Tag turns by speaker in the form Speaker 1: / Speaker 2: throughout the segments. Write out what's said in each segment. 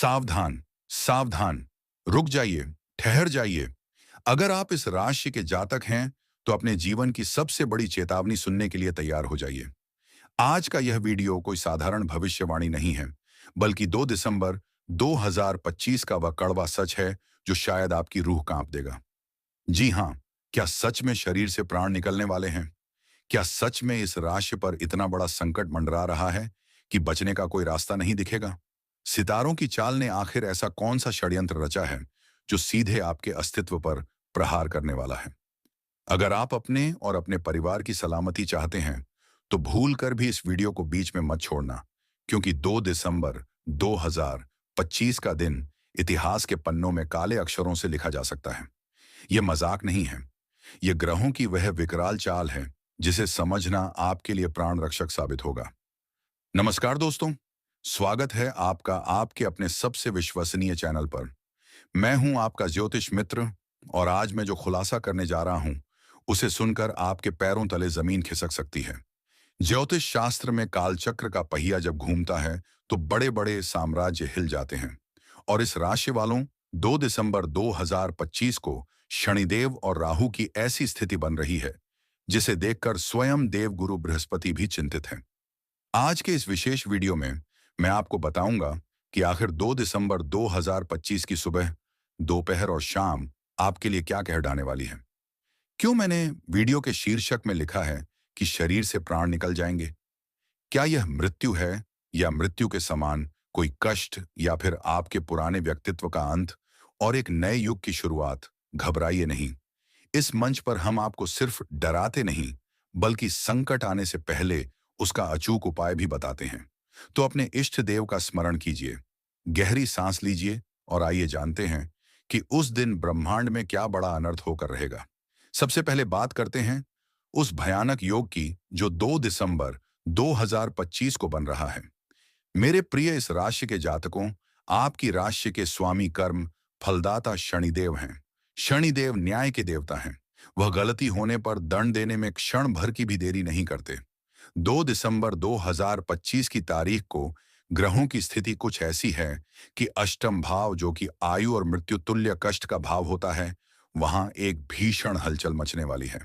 Speaker 1: सावधान, सावधान, रुक जाइए, ठहर जाइए। अगर आप इस राशि के जातक हैं, तो अपने जीवन की सबसे बड़ी चेतावनी सुनने के लिए तैयार हो जाइए। आज का यह वीडियो कोई साधारण भविष्यवाणी नहीं है, बल्कि 2 दिसंबर 2025 का वह कड़वा सच है, जो शायद आपकी रूह कांप देगा। जी हाँ, क्या सच में शरीर से प्राण निकलने वाले हैं? क्या सच में इस राशि पर इतना बड़ा संकट मंडरा रहा है कि बचने का कोई रास्ता नहीं दिखेगा? सितारों की चाल ने आखिर ऐसा कौन सा षड्यंत्र रचा है, जो सीधे आपके अस्तित्व पर प्रहार करने वाला है? अगर आप अपने और अपने परिवार की सलामती चाहते हैं, तो भूल कर भी इस वीडियो को बीच में मत छोड़ना, क्योंकि 2 दिसंबर 2025 का दिन इतिहास के पन्नों में काले अक्षरों से लिखा जा सकता है। यह मजाक नहीं है। यह ग्रहों की वह विकराल चाल है, जिसे समझना आपके लिए प्राण रक्षक साबित होगा। नमस्कार दोस्तों, स्वागत है आपका आपके अपने सबसे विश्वसनीय चैनल पर। मैं हूं आपका ज्योतिष मित्र, और आज मैं जो खुलासा करने जा रहा हूं, उसे सुनकर आपके पैरों तले जमीन खिसक सकती है। ज्योतिष शास्त्र में कालचक्र का पहिया जब घूमता है, तो बड़े बड़े साम्राज्य हिल जाते हैं। और इस राशि वालों, 2 दिसंबर 2025 को शनिदेव और राहु की ऐसी स्थिति बन रही है, जिसे देखकर स्वयं देवगुरु बृहस्पति भी चिंतित हैं। आज के इस विशेष वीडियो में मैं आपको बताऊंगा कि आखिर 2 दिसंबर 2025 की सुबह, दोपहर और शाम आपके लिए क्या कह डालने वाली है। क्यों मैंने वीडियो के शीर्षक में लिखा है कि शरीर से प्राण निकल जाएंगे? क्या यह मृत्यु है, या मृत्यु के समान कोई कष्ट, या फिर आपके पुराने व्यक्तित्व का अंत और एक नए युग की शुरुआत? घबराइए नहीं। इस मंच पर हम आपको सिर्फ डराते नहीं, बल्कि संकट आने से पहले उसका अचूक उपाय भी बताते हैं। तो अपने इष्ट देव का स्मरण कीजिए, गहरी सांस लीजिए, और आइए जानते हैं कि उस दिन ब्रह्मांड में क्या बड़ा अनर्थ होकर रहेगा। सबसे पहले बात करते हैं उस भयानक योग की, जो 2 दिसंबर 2025 को बन रहा है। मेरे प्रिय इस राशि के जातकों, आपकी राशि के स्वामी कर्म फलदाता शनिदेव हैं। शनिदेव न्याय के देवता हैं। वह गलती होने पर दंड देने में क्षण भर की भी देरी नहीं करते। 2 दिसंबर 2025 की तारीख को ग्रहों की स्थिति कुछ ऐसी है कि अष्टम भाव, जो कि आयु और मृत्यु तुल्य कष्ट का भाव होता है, वहां एक भीषण हलचल मचने वाली है।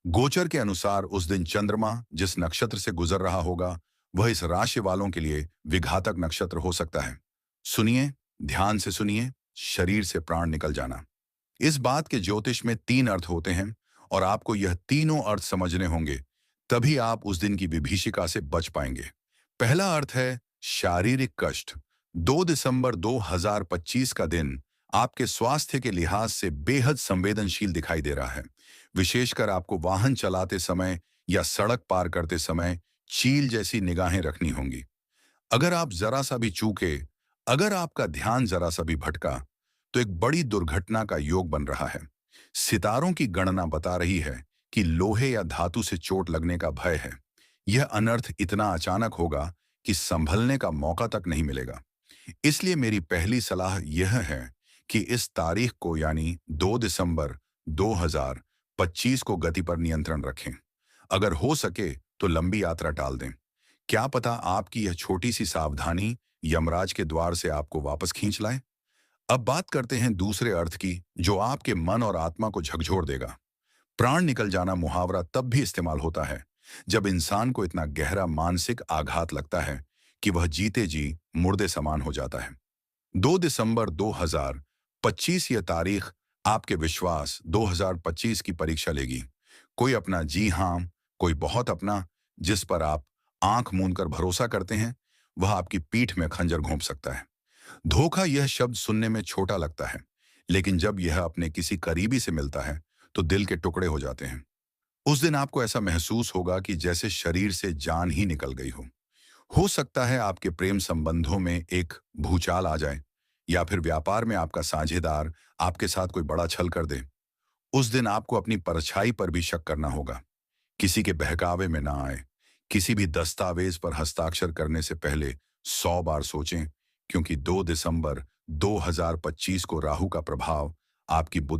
Speaker 1: गोचर के अनुसार उस दिन चंद्रमा जिस नक्षत्र से गुजर रहा होगा, वह इस राशि वालों के लिए विघातक नक्षत्र हो सकता है। सुनिए, ध्यान से सुनिए। शरीर से प्राण निकल जाना, इस बात के ज्योतिष में 3 अर्थ होते हैं, और आपको यह तीनों अर्थ समझने होंगे, तभी आप उस दिन की विभीषिका से बच पाएंगे। पहला अर्थ है शारीरिक कष्ट। 2 दिसंबर 2025 का दिन आपके स्वास्थ्य के लिहाज से बेहद संवेदनशील दिखाई दे रहा है। विशेषकर आपको वाहन चलाते समय या सड़क पार करते समय चील जैसी निगाहें रखनी होंगी। अगर आप जरा सा भी चूके, अगर आपका ध्यान जरा सा भी भटका, तो एक बड़ी दुर्घटना का योग बन रहा है। सितारों की गणना बता रही है कि लोहे या धातु से चोट लगने का भय है। यह अनर्थ इतना अचानक होगा कि संभलने का मौका तक नहीं मिलेगा। इसलिए मेरी पहली सलाह यह है कि इस तारीख को, यानी 2 दिसंबर 2025 को गति पर नियंत्रण रखें। अगर हो सके तो लंबी यात्रा टाल दें। क्या पता आपकी यह छोटी सी सावधानी यमराज के द्वार से आपको वापस खींच लाए। अब बात करते हैं दूसरे अर्थ की, जो आपके मन और आत्मा को झकझोर देगा। प्राण निकल जाना मुहावरा तब भी इस्तेमाल होता है जब इंसान को इतना गहरा मानसिक आघात लगता है कि वह जीते जी मुर्दे समान हो जाता है। 2 दिसंबर 2025 यह तारीख आपके विश्वास 2025 की परीक्षा लेगी। कोई अपना जी हाँ, कोई बहुत अपना, जिस पर आप आंख मूंद कर भरोसा करते हैं, वह आपकी पीठ में खंजर घोंप सकता है। धोखा यह शब्द सुनने में छोटा लगता है, लेकिन जब यह अपने किसी करीबी से मिलता है, तो दिल के टुकड़े हो जाते हैं। उस दिन आपको ऐसा महसूस होगा कि जैसे शरीर से जान ही निकल गई हो। हो सकता है आपके प्रेम संबंधों में एक भूचाल आ जाए, या फिर व्यापार में आपका साझेदार आपके साथ कोई बड़ा छल कर दे। उस दिन आपको अपनी परछाई पर भी शक करना होगा। किसी के बहकावे में ना आए। किसी भी दस्तावेज पर हस्ताक्षर करने से पहले 100 बार सोचें, क्योंकि 2 दिसंबर 2025 को राहु का प्रभाव आपकी बुद्धि